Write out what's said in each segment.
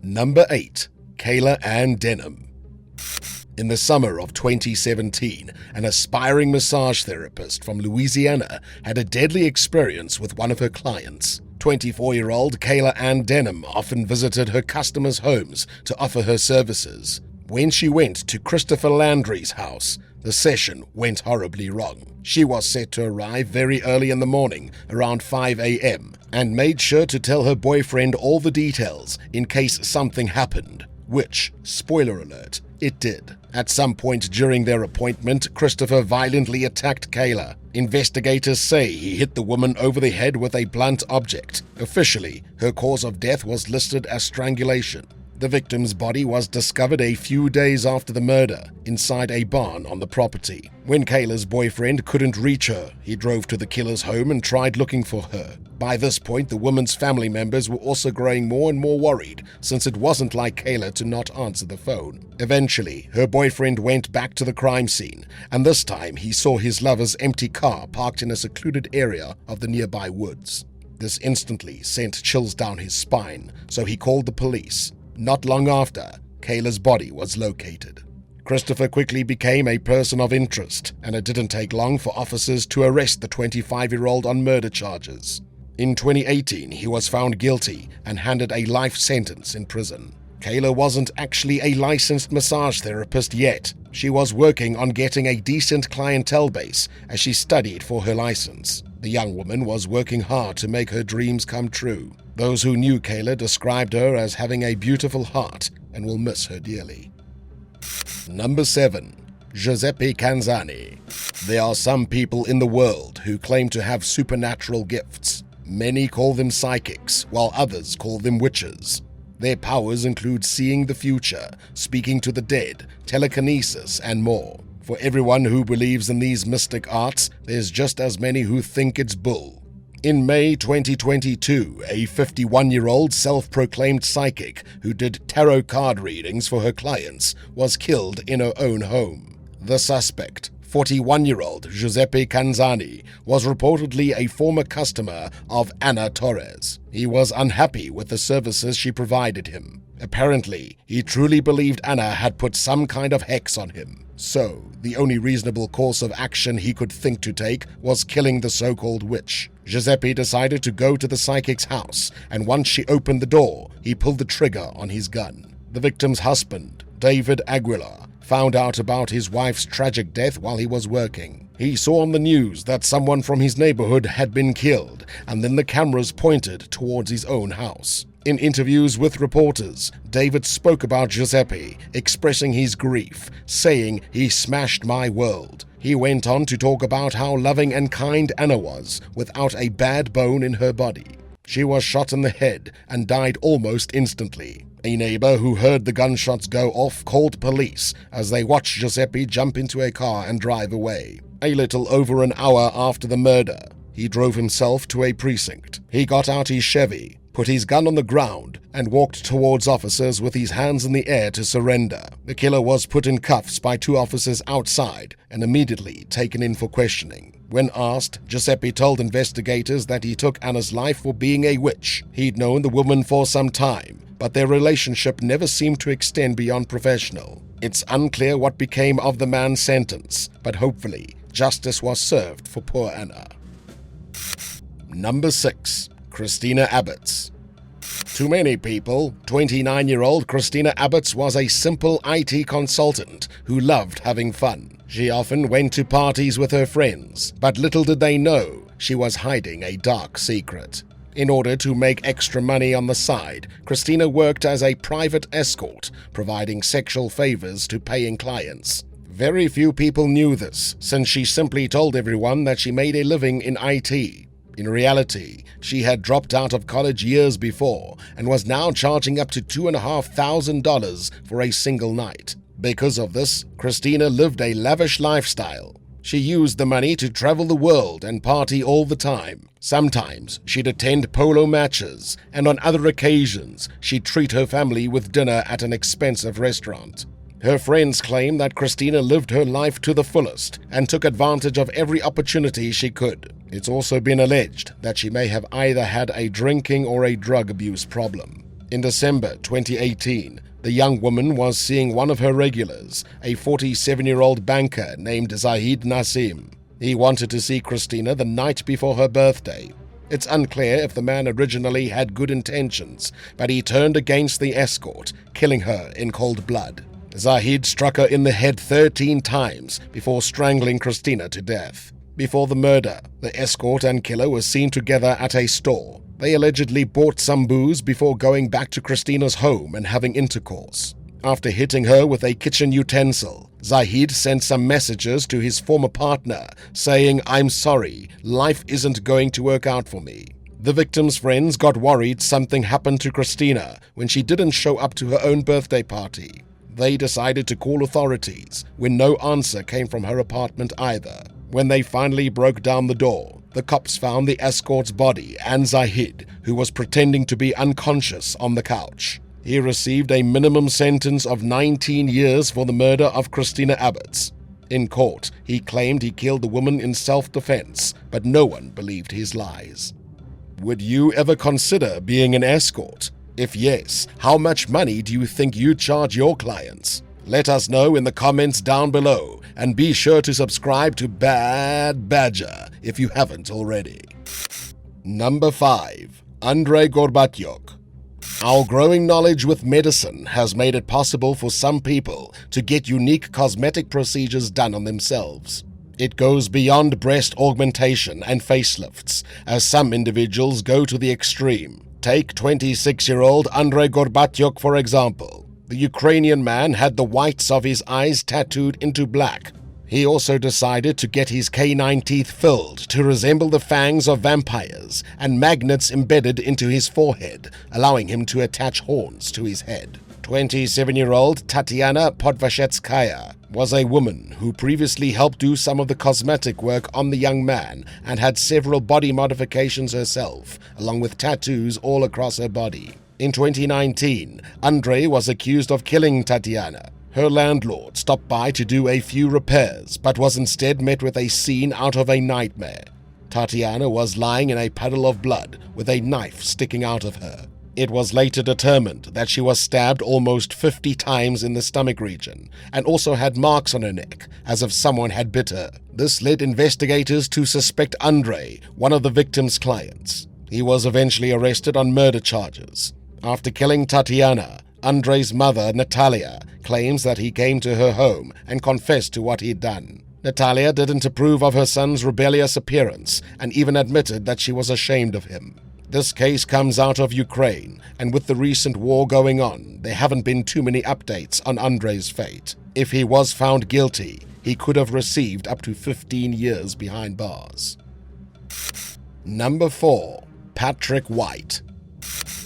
Number 8. KAYLA and DENHAM. In the summer of 2017, an aspiring massage therapist from Louisiana had a deadly experience with one of her clients. 24-year-old KAYLA and DENHAM often visited her customers' homes to offer her services. When she went to Christopher Landry's house, the session went horribly wrong. She was set to arrive very early in the morning, around 5 a.m., and made sure to tell her boyfriend all the details in case something happened, which, spoiler alert, it did. At some point during their appointment, Christopher violently attacked KAYLA. Investigators say he hit the woman over the head with a blunt object. Officially, her cause of death was listed as strangulation. The victim's body was discovered a few days after the murder, inside a barn on the property. When KAYLA's boyfriend couldn't reach her, he drove to the killer's home and tried looking for her. By this point, the woman's family members were also growing more and more worried, since it wasn't like KAYLA to not answer the phone. Eventually, her boyfriend went back to the crime scene, and this time he saw his lover's empty car parked in a secluded area of the nearby woods. This instantly sent chills down his spine, so he called the police. Not long after, KAYLA's body was located. Christopher quickly became a person of interest, and it didn't take long for officers to arrest the 25-year-old on murder charges. In 2018, he was found guilty and handed a life sentence in prison. KAYLA wasn't actually a licensed massage therapist yet. She was working on getting a decent clientele base as she studied for her license. The young woman was working hard to make her dreams come true. Those who knew KAYLA described her as having a beautiful heart and will miss her dearly. Number 7. Giuseppe CANZANI. There are some people in the world who claim to have supernatural gifts. Many call them psychics, while others call them witches. Their powers include seeing the future, speaking to the dead, telekinesis, and more. For everyone who believes in these mystic arts, there's just as many who think it's bull. In May 2022, a 51-year-old self-proclaimed psychic who did tarot card readings for her clients was killed in her own home. The suspect, 41-year-old Giuseppe CANZANI, was reportedly a former customer of Anna Torres. He was unhappy with the services she provided him. Apparently, he truly believed Anna had put some kind of hex on him. So, the only reasonable course of action he could think to take was killing the so-called witch. Giuseppe decided to go to the psychic's house, and once she opened the door, he pulled the trigger on his gun. The victim's husband, David Aguilar, found out about his wife's tragic death while he was working. He saw on the news that someone from his neighborhood had been killed, and then the cameras pointed towards his own house. In interviews with reporters, David spoke about Giuseppe, expressing his grief, saying, "He smashed my world." He went on to talk about how loving and kind Anna was, without a bad bone in her body. She was shot in the head and died almost instantly. A neighbor who heard the gunshots go off called police as they watched Giuseppe jump into a car and drive away. A little over an hour after the murder, he drove himself to a precinct. He got out his Chevy, put his gun on the ground, and walked towards officers with his hands in the air to surrender. The killer was put in cuffs by 2 officers outside and immediately taken in for questioning. When asked, Giuseppe told investigators that he took Anna's life for being a witch. He'd known the woman for some time, but their relationship never seemed to extend beyond professional. It's unclear what became of the man's sentence, but hopefully justice was served for poor Anna. Number 6. Christina Abbotts. To many people, 29-year-old Christina Abbotts was a simple IT consultant who loved having fun. She often went to parties with her friends, but little did they know she was hiding a dark secret. In order to make extra money on the side, Christina worked as a private escort, providing sexual favors to paying clients. Very few people knew this, since she simply told everyone that she made a living in IT. In reality, she had dropped out of college years before and was now charging up to $2,500 for a single night. Because of this, Christina lived a lavish lifestyle. She used the money to travel the world and party all the time. Sometimes she'd attend polo matches, and on other occasions, she'd treat her family with dinner at an expensive restaurant. Her friends claim that Christina lived her life to the fullest and took advantage of every opportunity she could. It's also been alleged that she may have either had a drinking or a drug abuse problem. In December 2018, the young woman was seeing one of her regulars, a 47-year-old banker named Zahid Nasim. He wanted to see Christina the night before her birthday. It's unclear if the man originally had good intentions, but he turned against the escort, killing her in cold blood. Zahid struck her in the head 13 times before strangling Christina to death. Before the murder, the escort and killer were seen together at a store. They allegedly bought some booze before going back to Christina's home and having intercourse. After hitting her with a kitchen utensil, Zahid sent some messages to his former partner saying, "I'm sorry, life isn't going to work out for me." The victim's friends got worried something happened to Christina when she didn't show up to her own birthday party. They decided to call authorities when no answer came from her apartment either. When they finally broke down the door, the cops found the escort's body and Zahid, who was pretending to be unconscious on the couch. He received a minimum sentence of 19 years for the murder of Christina ABBOTTS. In court, he claimed he killed the woman in self-defense, but no one believed his lies. Would you ever consider being an escort? If yes, how much money do you think you charge your clients? Let us know in the comments down below, and be sure to subscribe to Bad Badger if you haven't already. Number 5. Andrey Gorbatyuk. Our growing knowledge with medicine has made it possible for some people to get unique cosmetic procedures done on themselves. It goes beyond breast augmentation and facelifts, as some individuals go to the extreme. Take 26-year-old Andrey Gorbatyuk, for example. The Ukrainian man had the whites of his eyes tattooed into black. He also decided to get his canine teeth filled to resemble the fangs of vampires and magnets embedded into his forehead, allowing him to attach horns to his head. 27-year-old Tatiana Podvashetskaya was a woman who previously helped do some of the cosmetic work on the young man and had several body modifications herself, along with tattoos all across her body. In 2019, Andrey was accused of killing Tatiana. Her landlord stopped by to do a few repairs, but was instead met with a scene out of a nightmare. Tatiana was lying in a puddle of blood with a knife sticking out of her. It was later determined that she was stabbed almost 50 times in the stomach region and also had marks on her neck, as if someone had bit her. This led investigators to suspect Andrey, one of the victim's clients. He was eventually arrested on murder charges. After killing Tatiana, Andrey's mother, Natalia, claims that he came to her home and confessed to what he'd done. Natalia didn't approve of her son's rebellious appearance and even admitted that she was ashamed of him. This case comes out of Ukraine, and with the recent war going on, there haven't been too many updates on Andrey's fate. If he was found guilty, he could have received up to 15 years behind bars. Number 4. Patrick White.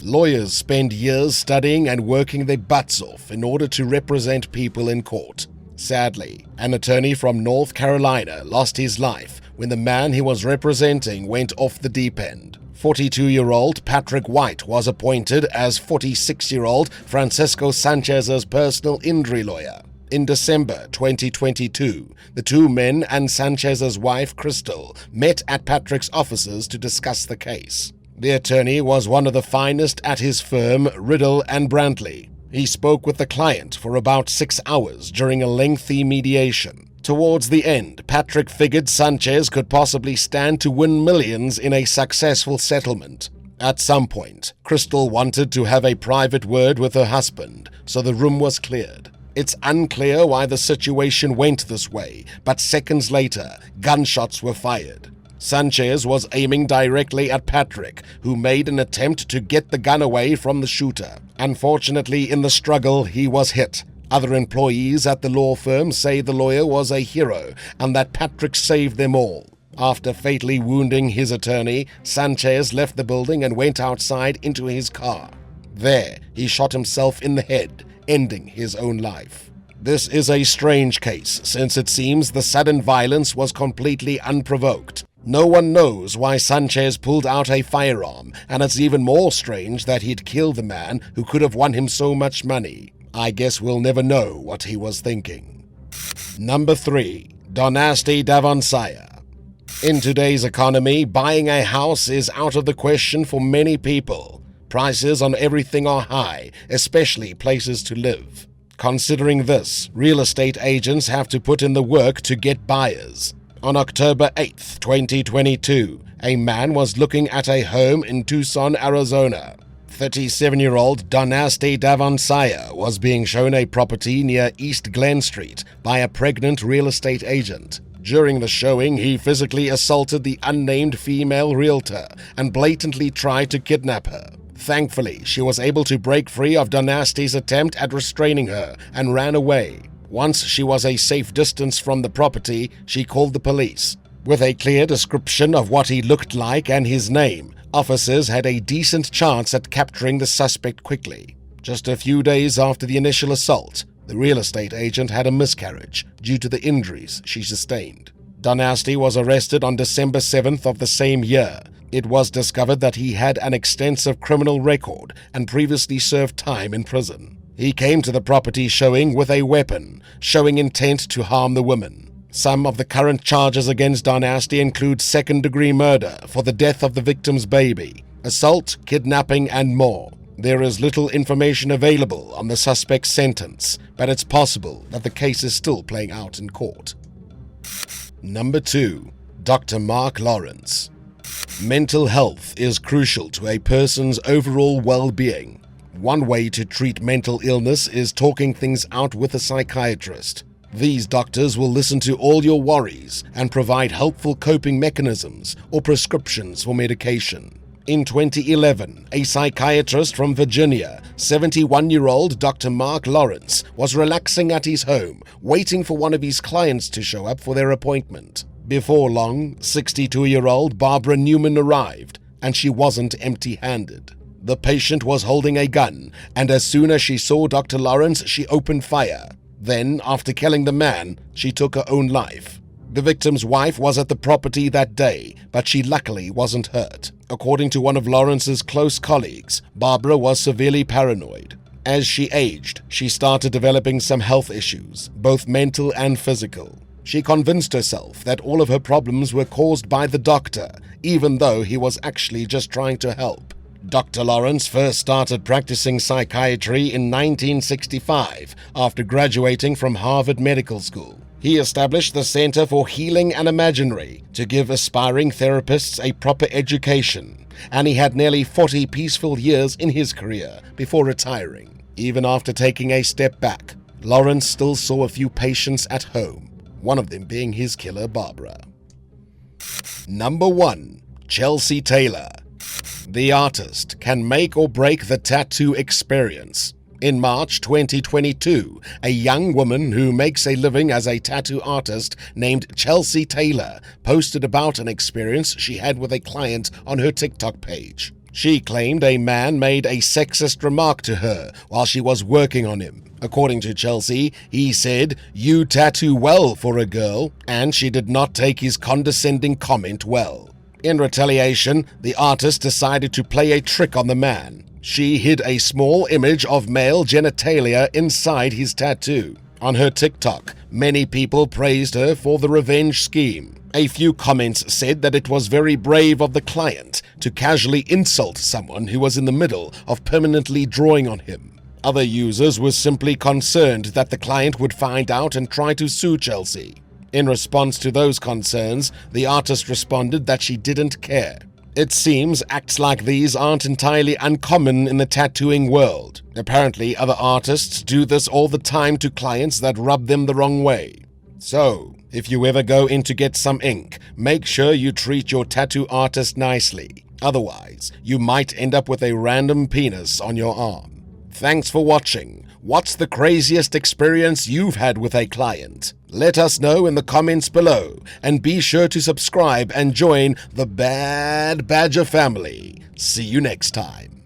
Lawyers spend years studying and working their butts off in order to represent people in court. Sadly, an attorney from North Carolina lost his life when the man he was representing went off the deep end. 42-year-old Patrick White was appointed as 46-year-old Francisco Sanchez's personal injury lawyer. In December 2022, the two men and Sanchez's wife, Crystal, met at Patrick's offices to discuss the case. The attorney was one of the finest at his firm, Riddle and Brantley. He spoke with the client for about 6 hours during a lengthy mediation. Towards the end, Patrick figured Sanchez could possibly stand to win millions in a successful settlement. At some point, Crystal wanted to have a private word with her husband, so the room was cleared. It's unclear why the situation went this way, but seconds later, gunshots were fired. Sanchez was aiming directly at Patrick, who made an attempt to get the gun away from the shooter. Unfortunately, in the struggle, he was hit. Other employees at the law firm say the lawyer was a hero and that Patrick saved them all. After fatally wounding his attorney, Sanchez left the building and went outside into his car. There, he shot himself in the head, ending his own life. This is a strange case, since it seems the sudden violence was completely unprovoked. No one knows why Sanchez pulled out a firearm, and it's even more strange that he'd killed the man who could have won him so much money. I guess we'll never know what he was thinking. Number 3. DONASTI DAVONSIEA. In today's economy, buying a house is out of the question for many people. Prices on everything are high, especially places to live. Considering this, real estate agents have to put in the work to get buyers. On October 8, 2022, a man was looking at a home in Tucson, Arizona. 37-year-old DONASTI DAVONSIEA was being shown a property near East Glen Street by a pregnant real estate agent. During the showing, he physically assaulted the unnamed female realtor and blatantly tried to kidnap her. Thankfully, she was able to break free of DONASTI's attempt at restraining her and ran away. Once she was a safe distance from the property, she called the police. With a clear description of what he looked like and his name, officers had a decent chance at capturing the suspect quickly. Just a few days after the initial assault, the real estate agent had a miscarriage due to the injuries she sustained. DONASTI was arrested on December 7th of the same year. It was discovered that he had an extensive criminal record and previously served time in prison. He came to the property showing with a weapon, showing intent to harm the woman. Some of the current charges against DONASTI include second-degree murder for the death of the victim's baby, assault, kidnapping, and more. There is little information available on the suspect's sentence, but it's possible that the case is still playing out in court. Number 2. Dr. Mark Lawrence. Mental health is crucial to a person's overall well-being. One way to treat mental illness is talking things out with a psychiatrist. These doctors will listen to all your worries and provide helpful coping mechanisms or prescriptions for medication. In 2011, a psychiatrist from Virginia, 71-year-old Dr. Mark Lawrence, was relaxing at his home, waiting for one of his clients to show up for their appointment. Before long, 62-year-old Barbara Newman arrived, and she wasn't empty-handed. The patient was holding a gun, and as soon as she saw Dr. Lawrence, she opened fire. Then, after killing the man, she took her own life. The victim's wife was at the property that day, but she luckily wasn't hurt. According to one of Lawrence's close colleagues, Barbara was severely paranoid. As she aged, she started developing some health issues, both mental and physical. She convinced herself that all of her problems were caused by the doctor, even though he was actually just trying to help. Dr. Lawrence first started practicing psychiatry in 1965 after graduating from Harvard Medical School. He established the Center for Healing and Imaginary to give aspiring therapists a proper education, and he had nearly 40 peaceful years in his career before retiring. Even after taking a step back, Lawrence still saw a few patients at home, one of them being his killer, Barbara. Number 1. Chelsea Taylor. The artist can make or break the tattoo experience. In March 2022, a young woman who makes a living as a tattoo artist named Chelsea Taylor posted about an experience she had with a client on her TikTok page. She claimed a man made a sexist remark to her while she was working on him. According to Chelsea, he said, "You tattoo well for a girl," and she did not take his condescending comment well. In retaliation, the artist decided to play a trick on the man. She hid a small image of male genitalia inside his tattoo. On her TikTok, many people praised her for the revenge scheme. A few comments said that it was very brave of the client to casually insult someone who was in the middle of permanently drawing on him. Other users were simply concerned that the client would find out and try to sue Chelsea. In response to those concerns, the artist responded that she didn't care. It seems acts like these aren't entirely uncommon in the tattooing world. Apparently, other artists do this all the time to clients that rub them the wrong way. So, if you ever go in to get some ink, make sure you treat your tattoo artist nicely. Otherwise, you might end up with a random penis on your arm. Thanks for watching. What's the craziest experience you've had with a client? Let us know in the comments below, and be sure to subscribe and join the Bad Badger family. See you next time.